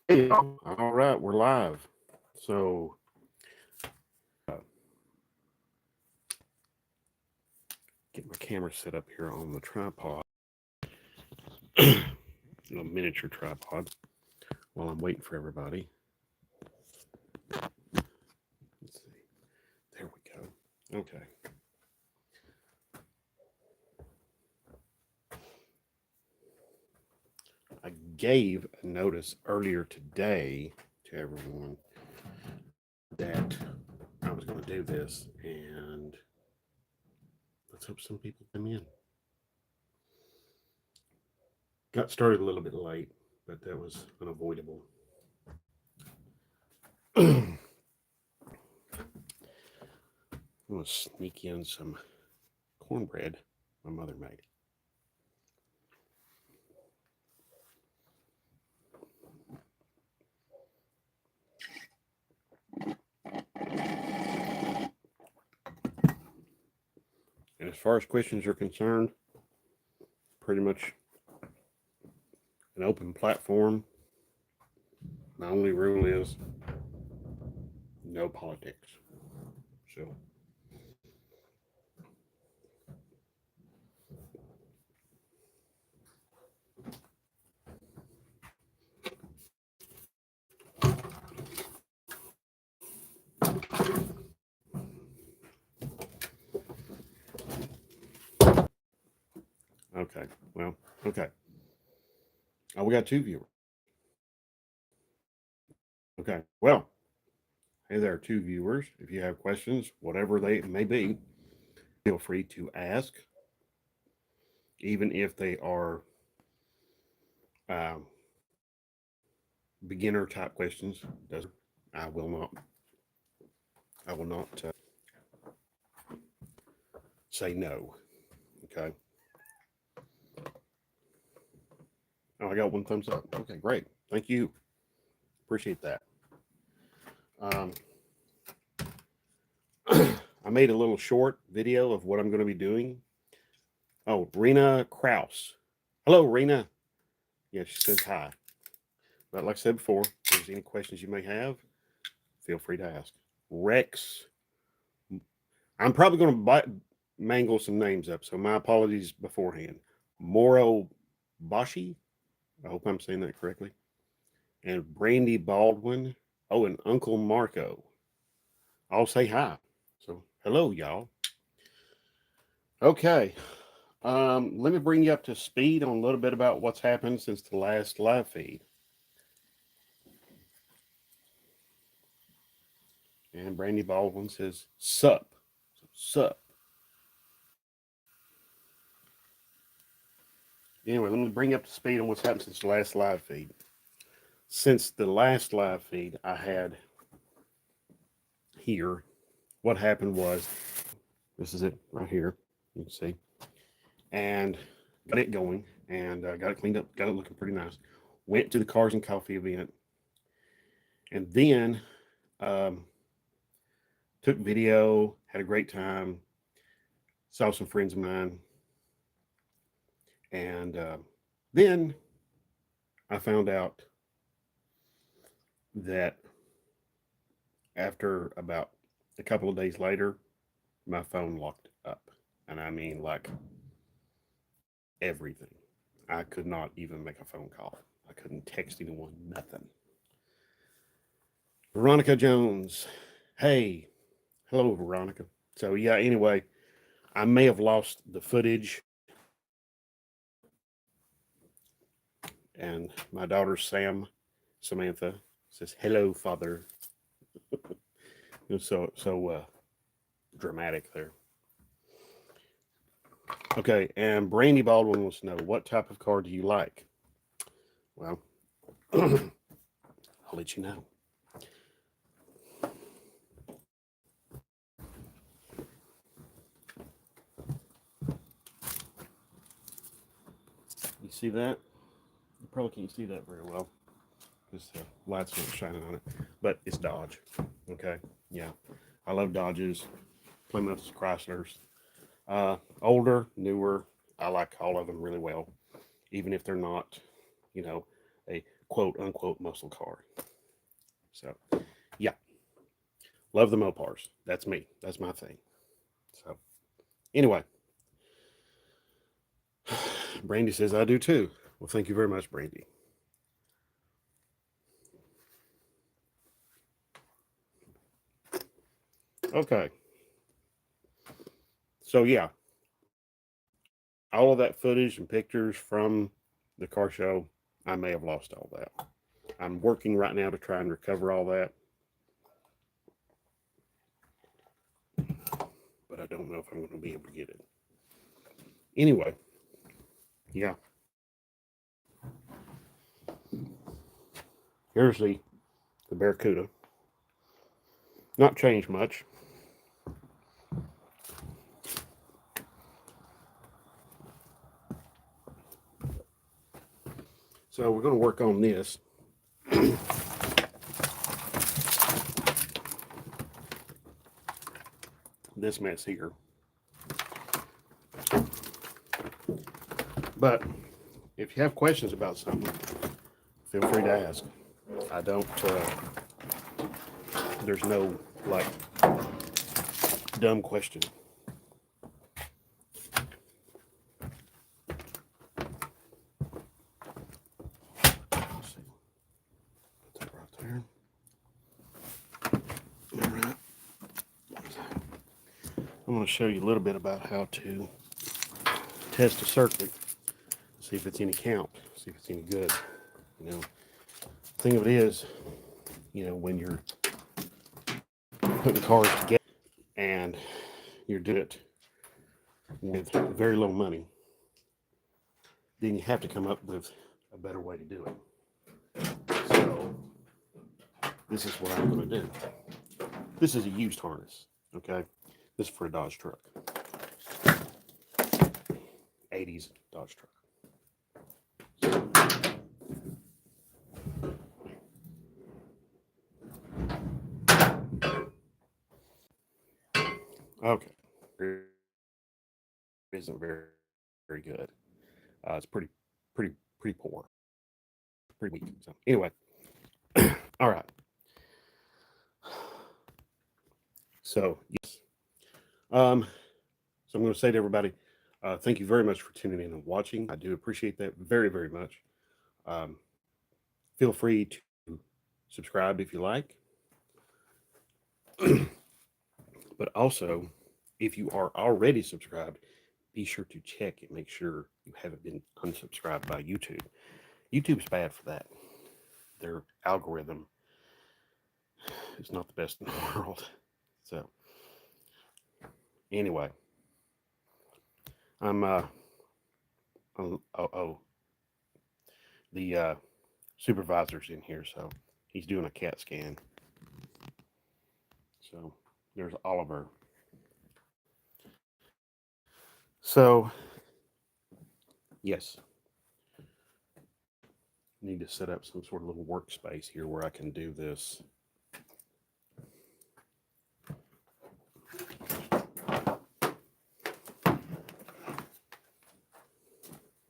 Hey, y'all. All right, we're live. So, uh, get my camera set up here on the tripod, a miniature tripod, while I'm waiting for everybody. Let's see. There we go. Okay. I gave a notice earlier today to everyone that I was going to do this, and let's hope some people come in. Got started a little bit late, but that was unavoidable. I'm going to sneak in some cornbread my mother made. And as far as questions are concerned, pretty much an open platform. My only rule is no politics. So, okay. Well, okay. Oh, we got two viewers. Okay. Well, hey there, two viewers. If you have questions, whatever they may be, feel free to ask, even if they are um, beginner type questions. Doesn't I will not. I will not say no. Okay. Oh, I got one thumbs up. Okay, great. Thank you. Appreciate that. Um, I made a little short video of what I'm going to be doing. Oh, Rena Kraus. Hello, Rena. Yeah, she says hi. But like I said before, if there's any questions you may have, feel free to ask. Rex. I'm probably going to mangle some names up, so my apologies beforehand. Moro Bashi. I hope I'm saying that correctly. And Brandy Baldwin. Oh, and Uncle Marco. I'll say hi. So, hello, y'all. Okay. Let me bring you up to speed on a little bit about what's happened since the last live feed. And Brandy Baldwin says, sup. Sup. Anyway, let me bring you up to speed on what's happened since the last live feed. Since the last live feed I had here, what happened was this is it right here. You can see. And got it going and got it cleaned up, got it looking pretty nice. Went to the Cars and Coffee event. And then um, took video, had a great time, saw some friends of mine. And then I found out that after about a couple of days later, my phone locked up. And I mean, like everything. I could not even make a phone call. I couldn't text anyone, nothing. Veronica Jones. Hey. Hello, Veronica. So, yeah, anyway, I may have lost the footage. And my daughter, Samantha, says, hello, father. So dramatic there. Okay, and Brandy Baldwin wants to know, what type of car do you like? Well, I'll let you know. You see that? You probably can't see that very well because the lights aren't shining on it. But it's Dodge. Okay, yeah, I love Dodges, Plymouths, Chryslers. Older, newer. I like all of them really well, even if they're not, you know, a quote unquote muscle car. So, yeah, love the Mopars. That's me. That's my thing. So, anyway, Brandy says I do too. Well, thank you very much, Brandy. Okay. So, yeah, all of that footage and pictures from the car show, I may have lost all that. I'm working right now to try and recover all that. But I don't know if I'm going to be able to get it. Anyway, yeah. Here's the Barracuda. Not changed much. So we're going to work on this. This mess here. But if you have questions about something, feel free to ask. I don't, there's no like dumb question. Let's see. Put that right there. All right. I'm going to show you a little bit about how to test a circuit, see if it's any count, see if it's any good. You know, the thing of it is, you know, when you're putting cars together and you're doing it with very low money, then you have to come up with a better way to do it. So this is what I'm going to do. This is a used harness, okay? This is for a Dodge truck. 80s Dodge truck. Okay. It isn't very good. It's pretty poor. Pretty weak. So anyway. All right. So yes. So I'm going to say to everybody, thank you very much for tuning in and watching. I do appreciate that very, very much. Feel free to subscribe if you like. But also, if you are already subscribed, be sure to check and make sure you haven't been unsubscribed by YouTube. YouTube's bad for that. Their algorithm is not the best in the world. So, anyway, I'm the supervisor's in here, so he's doing a CAT scan. So there's Oliver. So yes, need to set up some sort of little workspace here where I can do this.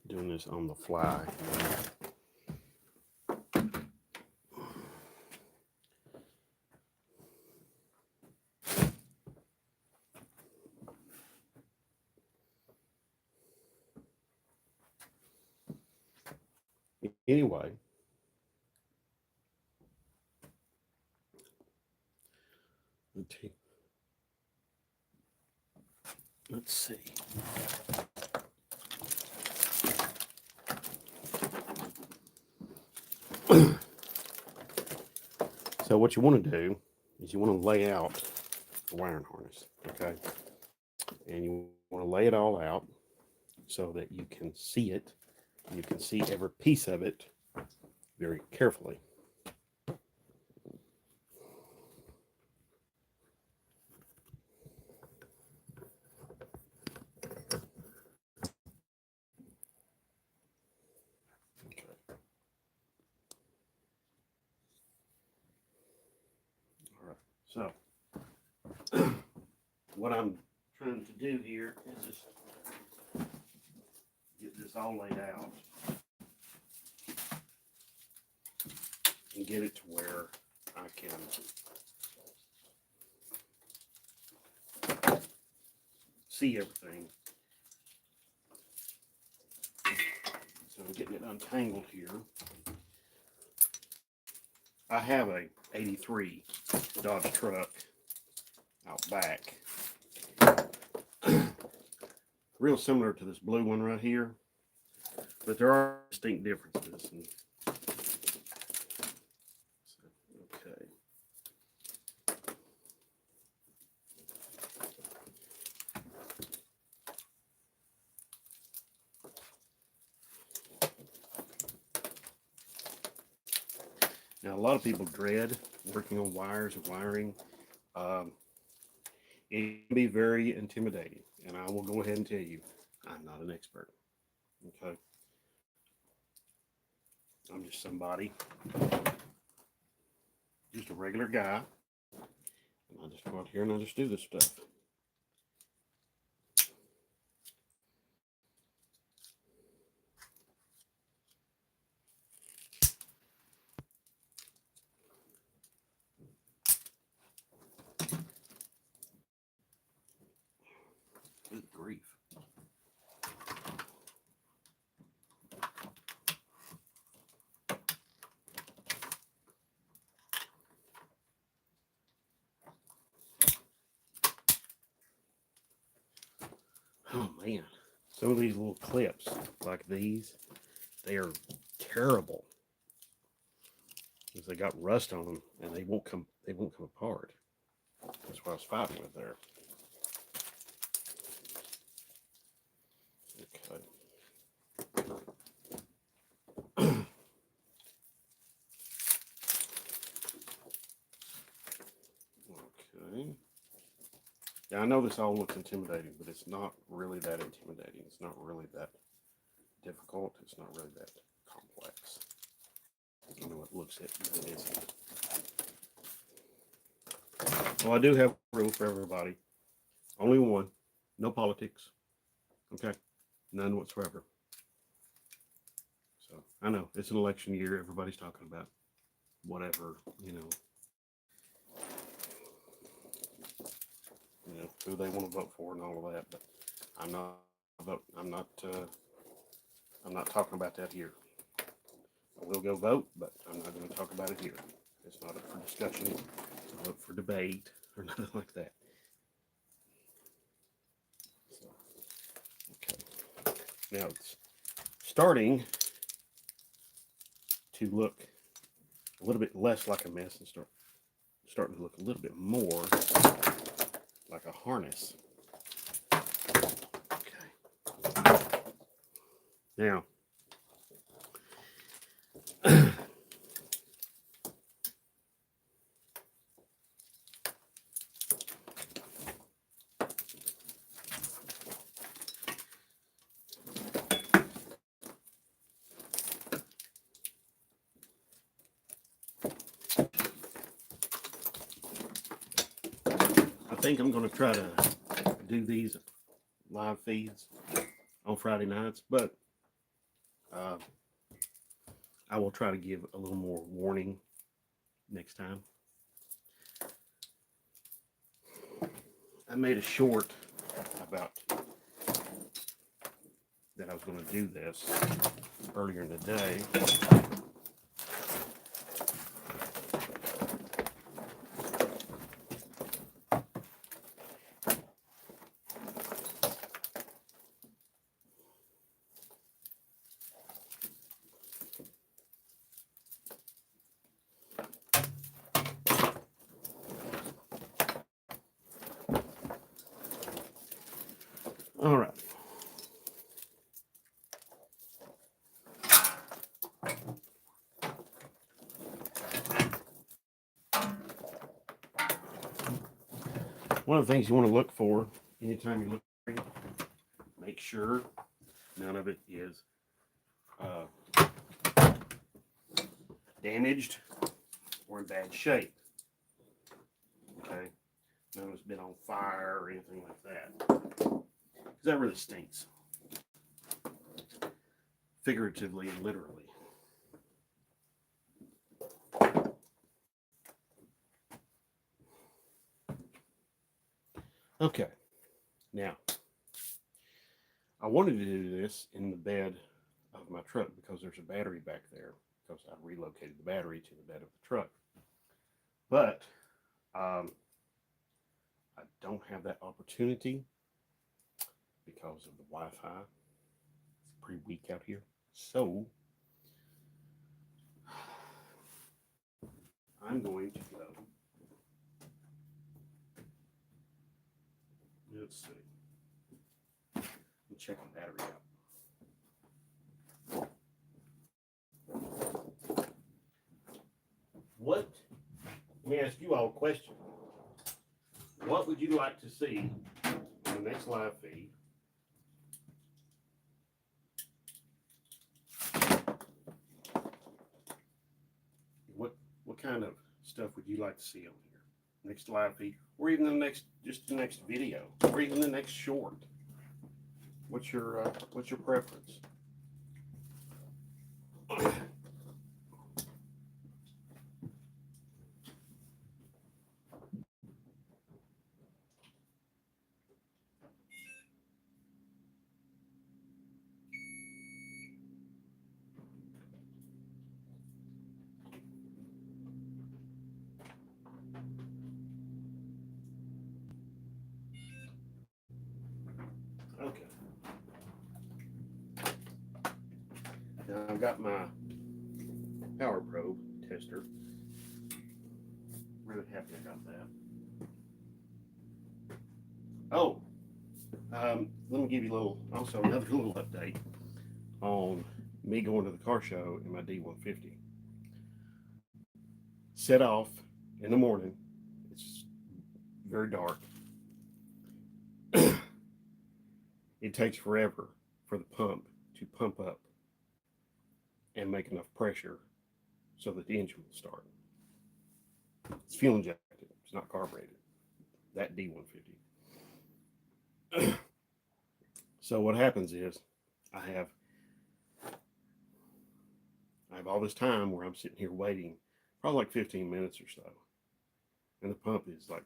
Doing this on the fly. Anyway, let's see. So what you want to do is you want to lay out the wiring harness, okay? And you want to lay it all out so that you can see it. You can see every piece of it very carefully. So, what I'm trying to do here is just get this all laid out. and get it to where I can see everything. So I'm getting it untangled here. I have a 83 Dodge truck out back. Real similar to this blue one right here, but there are distinct differences. Okay. Now, a lot of people dread working on wires and wiring. It can be very intimidating, and I will go ahead and tell you, I'm not an expert. Okay. I'm just somebody, just a regular guy, and I just go out here and I just do this stuff. Good grief. Oh man, some of these little clips like these, they are terrible because they got rust on them and they won't come apart. That's what I was fighting with there. Okay. Okay. Yeah, I know this all looks intimidating, but it's not really that intimidating. It's not really that difficult. It's not really that complex. I know it looks it, but it isn't. Well, I do have a rule for everybody. Only one. No politics. Okay? None whatsoever. So, I know, it's an election year. Everybody's talking about whatever, who they want to vote for and all of that. But I'm not talking about that here. I will go vote, but I'm not going to talk about it here. It's not up for discussion, it's not up for debate, or nothing like that. So, okay. Now it's starting to look a little bit less like a mess and starting to look a little bit more like a harness. Okay. Now, I think I'm going to try to do these live feeds on Friday nights, but I will try to give a little more warning next time. I made a short about that I was going to do this earlier in the day. All right. One of the things you want to look for anytime you look for it, make sure none of it is damaged or in bad shape. Okay, none of it's been on fire or anything like that, because that really stinks, figuratively and literally. Okay, now I wanted to do this in the bed of my truck because there's a battery back there because I relocated the battery to the bed of the truck. But I don't have that opportunity because of the Wi-Fi. It's pretty weak out here. So I'm going to go. Let's see. Let me check the battery out. Let me ask you all a question. What would you like to see on the next live feed? What kind of stuff would you like to see on here? Next live feed, or even the next video, or even the next short. What's your preference? Okay. Now I've got my power probe tester. Really happy about that. Oh, let me give you another little update on me going to the car show in my D150. Set off in the morning. It's very dark. It takes forever for the pump to pump up and make enough pressure so that the engine will start. It's fuel injected. It's not carbureted. That D150. So what happens is I have all this time where I'm sitting here waiting, probably like 15 minutes or so, and the pump is like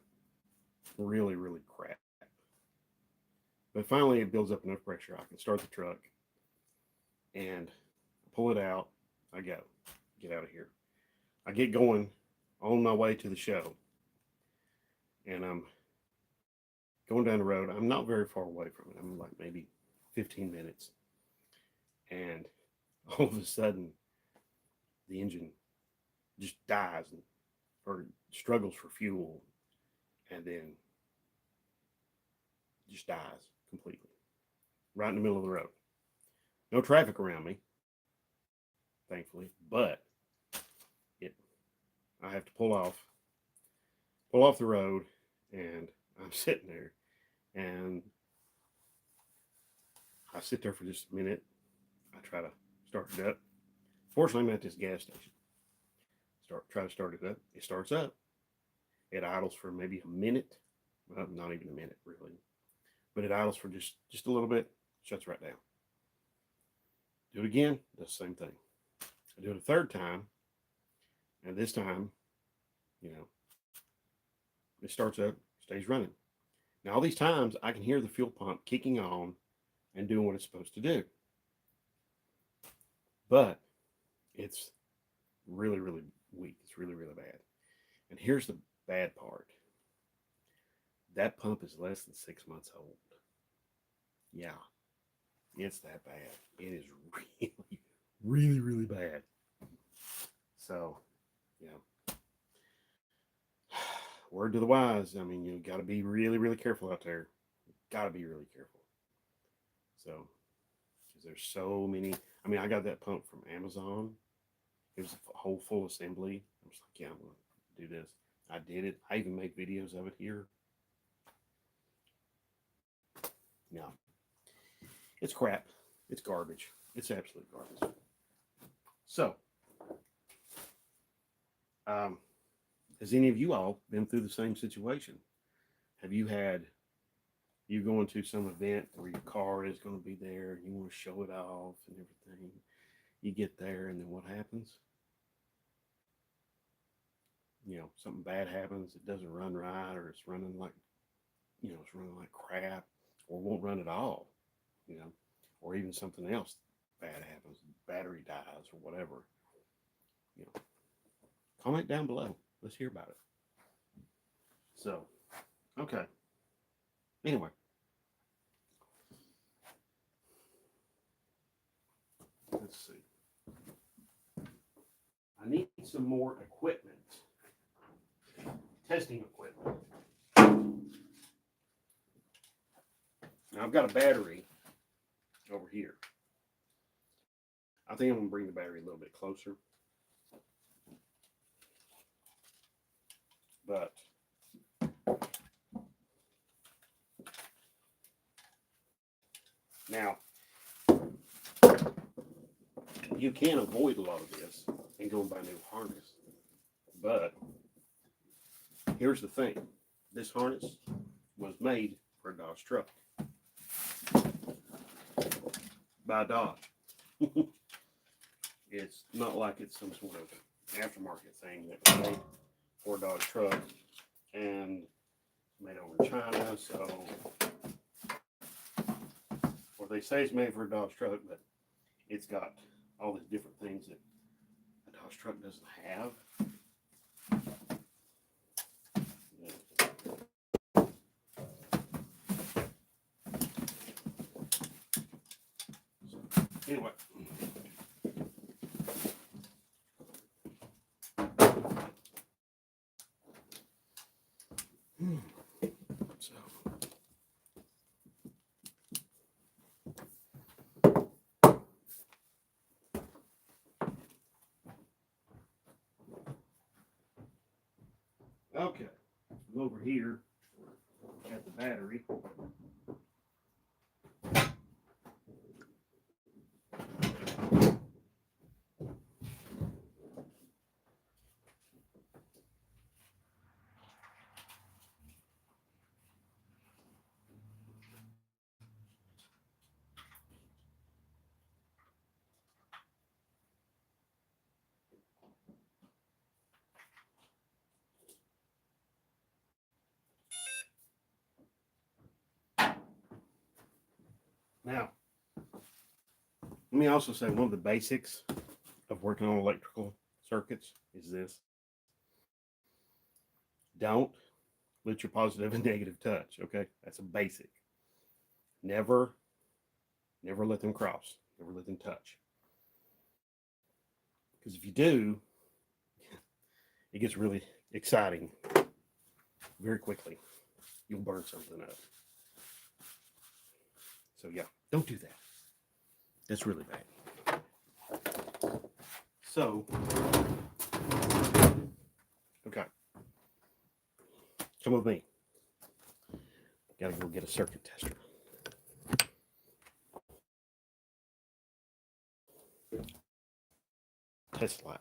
really, really crap. But finally, it builds up enough pressure. I can start the truck and pull it out. I go, get out of here. I get going on my way to the show, and I'm going down the road. I'm not very far away from it. I'm like maybe 15 minutes. And all of a sudden, the engine just dies or struggles for fuel and then just dies completely right in the middle of the road. No traffic around me, thankfully, but I have to pull off the road, and I'm sitting there, and I sit there for just a minute. I try to start it up. Fortunately, I'm at this gas station. Try to start it up. It starts up. It idles for maybe a minute. Well, not even a minute, really. But it idles for just a little bit. Shuts right down. Do it again. Does the same thing. I do it a third time. And this time, it starts up, stays running. Now, all these times, I can hear the fuel pump kicking on and doing what it's supposed to do. But it's really, really weak. It's really, really bad. And here's the bad part. That pump is less than 6 months old. Yeah, it's that bad. It is really, really, really bad. So, word to the wise. I mean, you got to be really, really careful out there. Got to be really careful. So, because there's so many. I mean, I got that pump from Amazon. It was a whole full assembly. I was like, yeah, I'm going to do this. I did it. I even make videos of it here. No, it's crap. It's garbage. It's absolute garbage. So, has any of you all been through the same situation? Have you going to some event where your car is going to be there and you want to show it off and everything? You get there, and then what happens? Something bad happens. It doesn't run right, or it's running like it's running like crap or won't run at all, you know, or even something else bad happens, battery dies or whatever, you know, comment down below. Let's hear about it. So, okay. Anyway. Let's see. I need some more equipment. Testing equipment. Now I've got a battery over here. I think I'm going to bring the battery a little bit closer. But now you can avoid a lot of this and go and buy a new harness. But here's the thing. This harness was made for a Dodge truck. By Dodge. It's not like it's some sort of aftermarket thing that was made for a Dodge truck and made over in China. So, or they say it's made for a Dodge truck, but it's got all these different things that a Dodge truck doesn't have. Anyway. So. Okay. I'm over here at the battery. Now, let me also say one of the basics of working on electrical circuits is this. Don't let your positive and negative touch, okay? That's a basic. Never let them cross. Never let them touch. Because if you do, it gets really exciting very quickly. You'll burn something up. So yeah, don't do that. That's really bad. So, okay. Come with me. Gotta go get a circuit tester. Test light.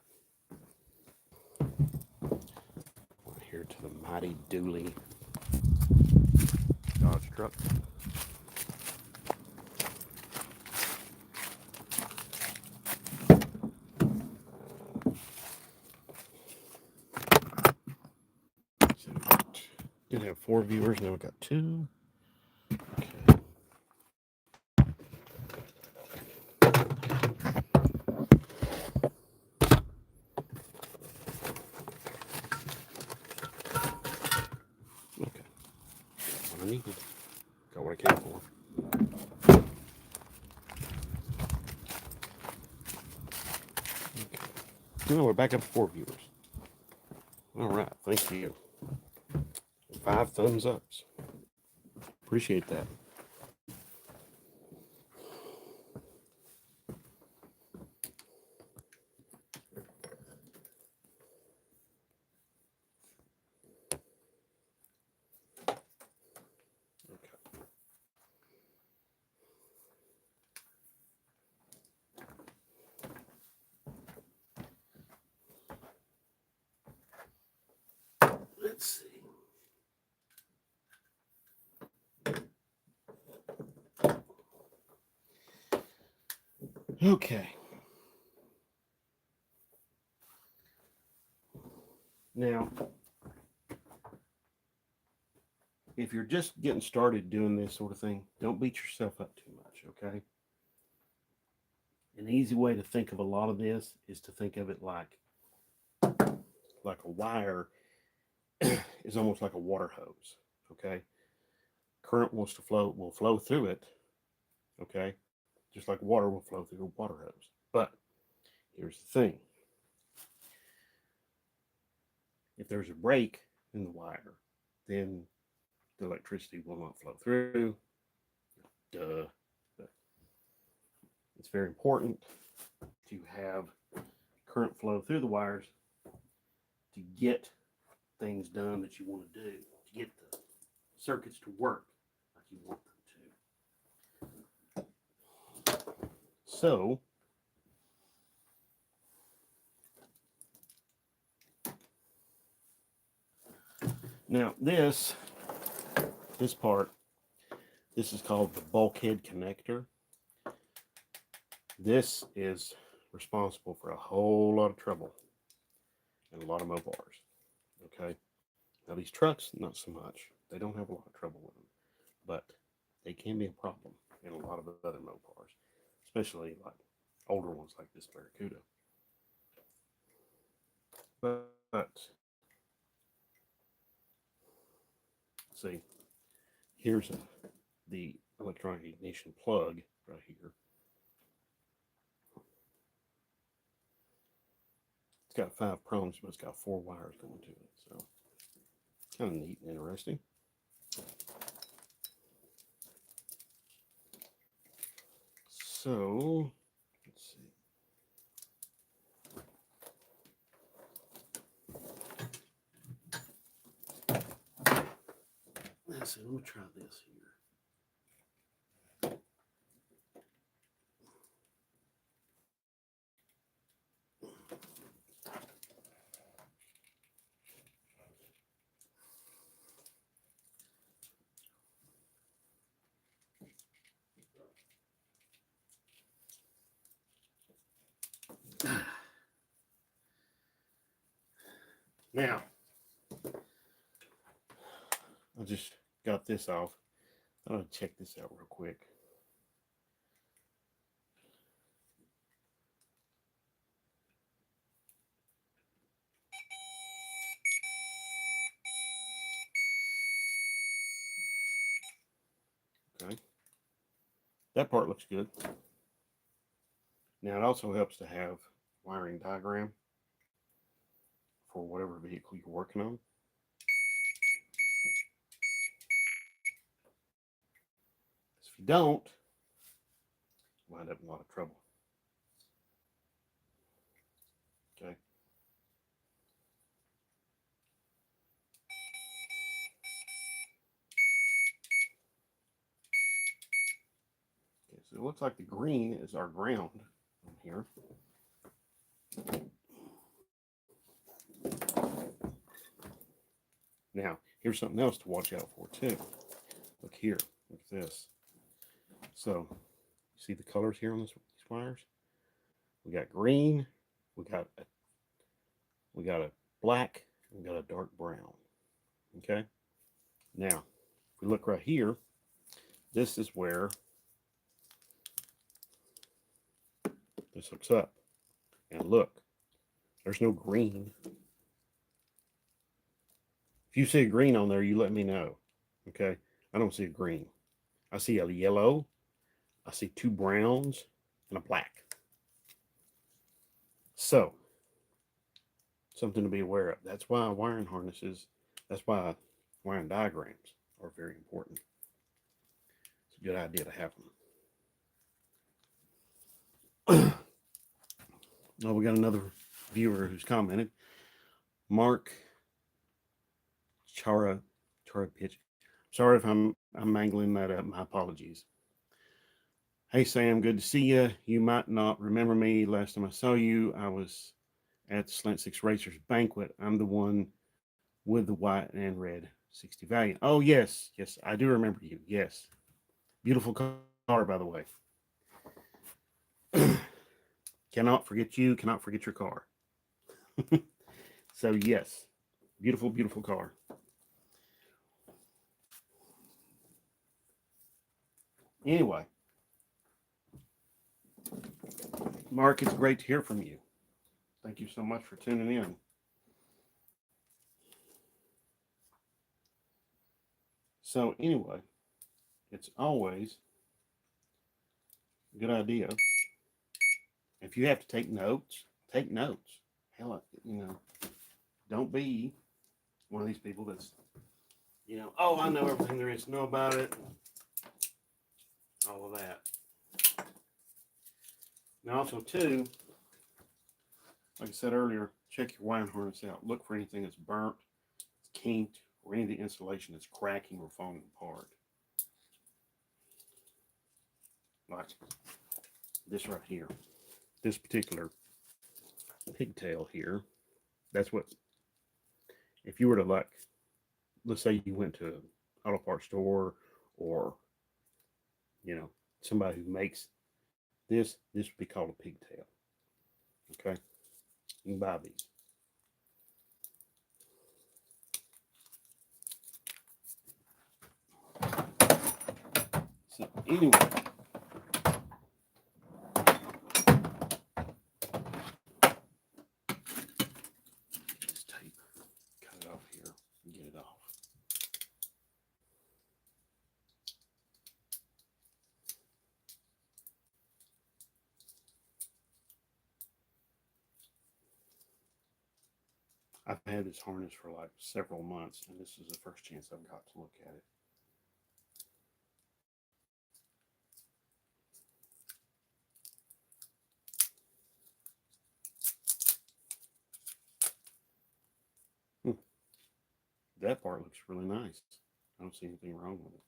We're here to the mighty dually Dodge truck. So did have 4 viewers, now we got 2. Okay. Okay. That's what I needed. Got what I came for. Okay. No, we're back up to 4 viewers. All right. Thank you. 5 thumbs ups. Appreciate that. Let's see. Okay. Now, if you're just getting started doing this sort of thing, don't beat yourself up too much, okay? An easy way to think of a lot of this is to think of it like a wire is almost like a water hose, okay? Current wants to flow, will flow through it, okay? Just like water will flow through a water hose. But here's the thing. If there's a break in the wire, then the electricity will not flow through. Duh. But it's very important to have current flow through the wires to get things done that you want to do, to get the circuits to work like you want them to. So, now this part, this is called the bulkhead connector. This is responsible for a whole lot of trouble and a lot of Mopars. Okay. Now these trucks, not so much. They don't have a lot of trouble with them, but they can be a problem in a lot of other Mopars, especially like older ones like this Barracuda. But see, here's the electronic ignition plug right here. It's got 5 prongs, but it's got 4 wires going to it. So kind of neat and interesting. So let's see. Let's see, let me try this here. Now, I just got this off. I'm going to check this out real quick. Okay. That part looks good. Now, it also helps to have wiring diagram for whatever vehicle you're working on. If you don't, you wind up in a lot of trouble. Okay. Okay, so it looks like the green is our ground on here. Now, here's something else to watch out for too. Look here, look at this. So, you see the colors here on these wires? We got green, we got a black, we got a dark brown. Okay. Now, if we look right here, this is where this hooks up. And look, there's no green. If you see a green on there, you let me know. Okay. I don't see a green. I see a yellow. I see 2 browns and a black. So, something to be aware of. That's why wiring harnesses, that's why wiring diagrams are very important. It's a good idea to have them. Oh, we got another viewer who's commented. Mark Chara Pitch. Sorry if I'm mangling that up. My apologies. Hey Sam, good to see you. You might not remember me. Last time I saw you, I was at the Slant 6 Racers banquet. I'm the one with the white and red 60 Valiant. Oh yes, yes, I do remember you. Yes, beautiful car, by the way. Cannot forget you. Cannot forget your car. So yes, beautiful, beautiful car. Anyway, Mark, it's great to hear from you. Thank you so much for tuning in. So anyway, it's always a good idea. If you have to take notes, take notes. Hell, don't be one of these people that's, oh, I know everything there is to know about it. All of that. Now also too, like I said earlier, check your wiring harness out. Look for anything that's burnt, it's kinked, or any of the insulation that's cracking or falling apart. Like this right here. This particular pigtail here. That's what, if you were to, like, let's say you went to an auto parts store, or somebody who makes this would be called a pigtail. Okay, you can buy these. So anyway, this tape, cut it off here and get it off. I've had this harness for like several months, and this is the first chance I've got to look at it. That part looks really nice. I don't see anything wrong with it.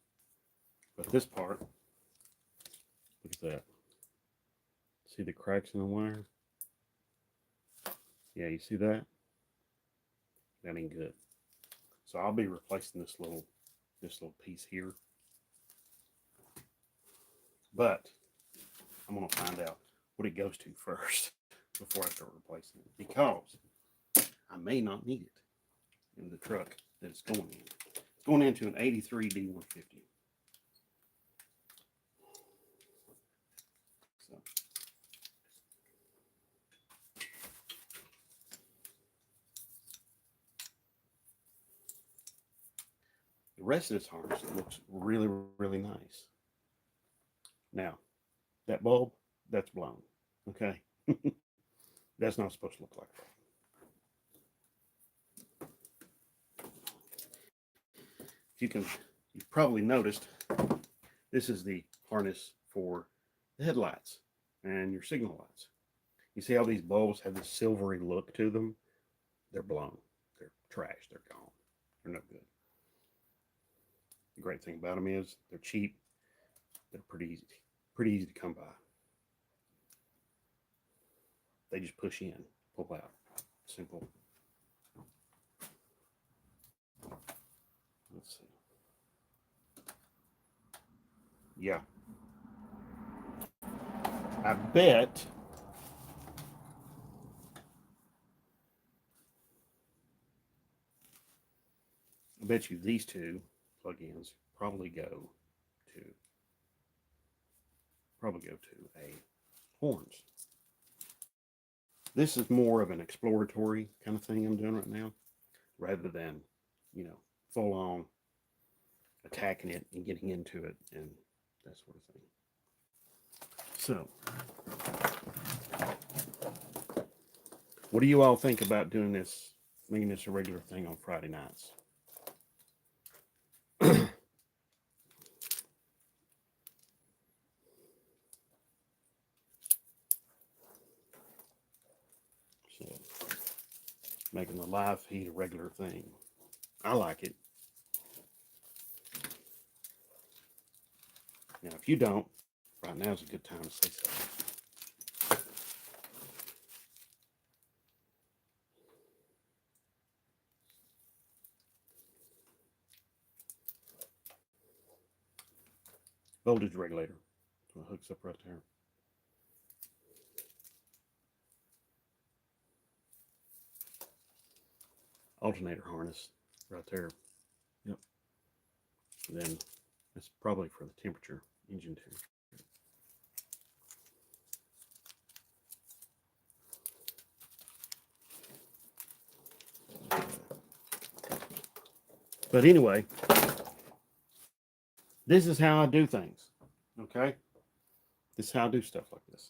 But this part, look at that. See the cracks in the wire? Yeah, you see that? That ain't good. So I'll be replacing this little piece here. But I'm gonna find out what it goes to first before I start replacing it, because I may not need it in the truck that it's going in. It's going into an 83 D150. So the rest of this harness looks really, really nice. Now, that bulb, that's blown. Okay. That's not supposed to look like that. You've probably noticed, this is the harness for the headlights and your signal lights. You see how these bulbs have this silvery look to them? They're blown. They're trash. They're gone. They're no good. The great thing about them is they're cheap. They're pretty easy to come by. They just push in, pull out. Simple. Let's see. Yeah. I bet you these two plug-ins probably go to a horns. This is more of an exploratory kind of thing I'm doing right now, rather than, full on attacking it and getting into it and that sort of thing. So, what do you all think about doing this, making this a regular thing on Friday nights? So, making the live feed a regular thing. I like it. Now, if you don't, right now is a good time to say so. Voltage regulator. So it hooks up right there. Alternator harness right there. Yep. And then it's probably for the temperature engine tube. But anyway, this is how I do things. Okay? This is how I do stuff like this.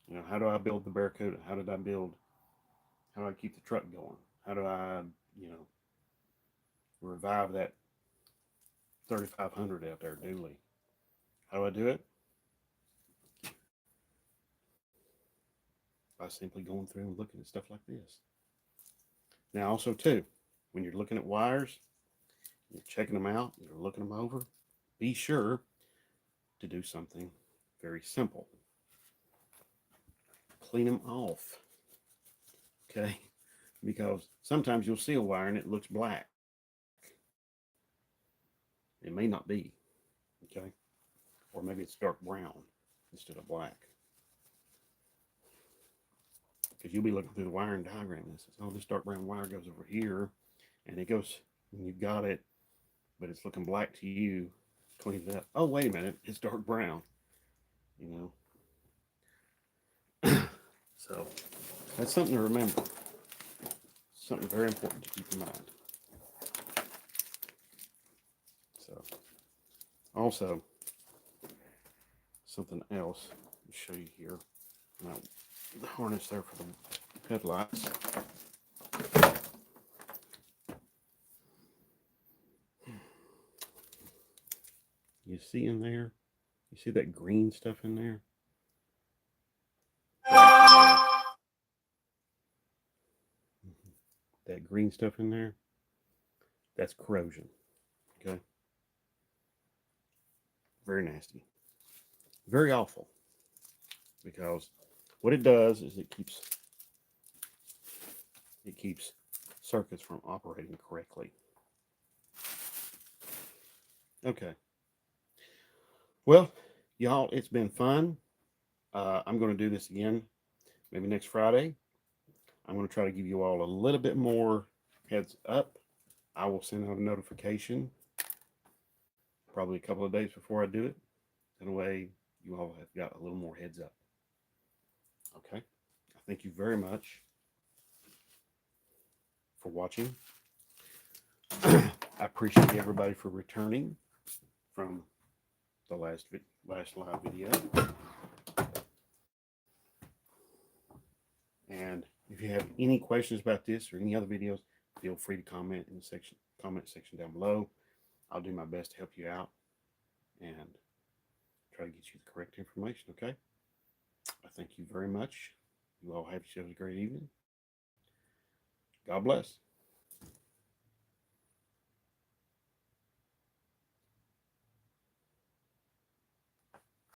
You know, how do I build the Barracuda? How do I keep the truck going? How do I, you know, revive that 3500 out there, dually? How do I do it? By simply going through and looking at stuff like this. Now, also, too, when you're looking at wires, you're checking them out, you're looking them over, be sure to do something very simple. Clean them off. Okay? Because sometimes you'll see a wire and it looks black. It may not be. Okay? Or maybe it's dark brown instead of black. Because you'll be looking through the wiring diagram and it says, oh, this dark brown wire goes over here, and it goes, and you've got it, but it's looking black to you. Clean it up. Oh, wait a minute, it's dark brown. You know? So that's something to remember. Something very important to keep in mind. So also something else to show you here. Now, the harness there for the headlights. You see in there? You see that green stuff in there? That green stuff in there? That's corrosion. Okay? Very nasty. Very awful. Because what it does is it keeps circuits from operating correctly. Okay. Well, y'all, it's been fun. I'm going to do this again maybe next Friday. I'm going to try to give you all a little bit more heads up. I will send out a notification probably a couple of days before I do it. In a way, you all have got a little more heads up. Okay. Thank you very much for watching. I appreciate everybody for returning from the last live video. And if you have any questions about this or any other videos, feel free to comment in the comment section down below. I'll do my best to help you out and try to get you the correct information, okay? I thank you very much. You all have yourselves a great evening. God bless.